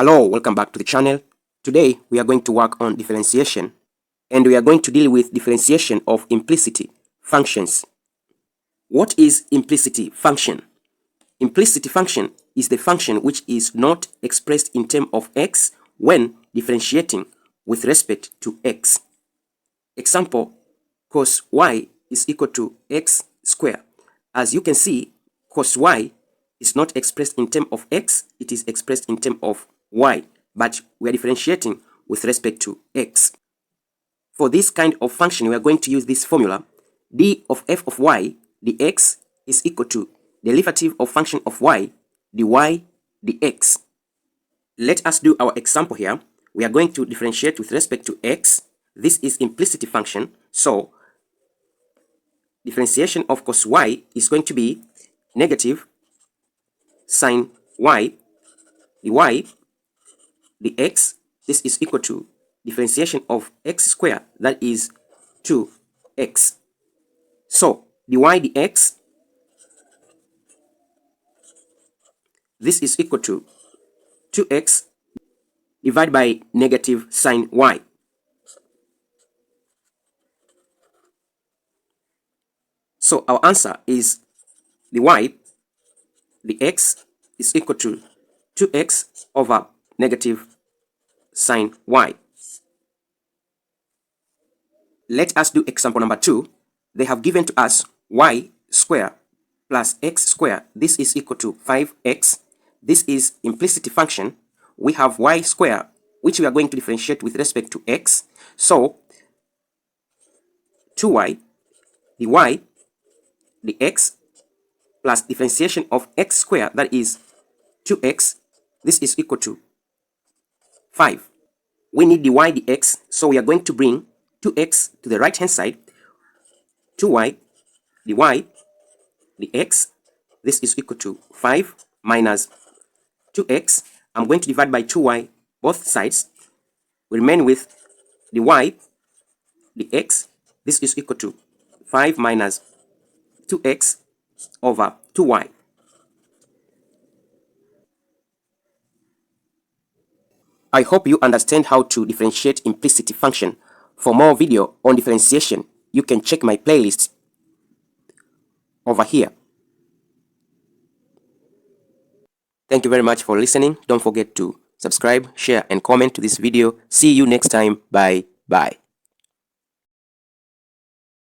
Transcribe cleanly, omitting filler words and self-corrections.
Hello, welcome back to the channel. Today we are going to work on differentiation, and we are going to deal with differentiation of implicit functions. What is implicit function? Implicit function is the function which is not expressed in terms of x when differentiating with respect to x. Example, cos y is equal to x squared. As you can see, cos y is not expressed in terms of x, it is expressed in terms of y, but we are differentiating with respect to x. For this kind of function, we are going to use this formula. D of f of y dx is equal to derivative of function of y dy dx. Let us do our example here. We are going to differentiate with respect to x. This is implicit function, so differentiation of cos y is going to be negative sine y dy dx. This is equal to differentiation of x squared, that is 2x. So dy dx, this is equal to 2x divided by negative sine y. So our answer is dy dx is equal to 2x over negative sine y. Let us do example number 2. They have given to us y squared plus x squared. This is equal to 5x. This is implicit function. We have y squared, which we are going to differentiate with respect to x. So 2y dy dx plus differentiation of x squared, that is 2x. This is equal to 5. We need dy dx, so we are going to bring 2x to the right hand side. 2y dy dx, this is equal to 5 minus 2x. I'm going to divide by 2y both sides. We remain with dy dx. This is equal to 5 minus 2x over 2y. I hope you understand how to differentiate implicit function. For more video on differentiation, you can check my playlist over here. Thank you very much for listening. Don't forget to subscribe, share, and comment to this video. See you next time. Bye.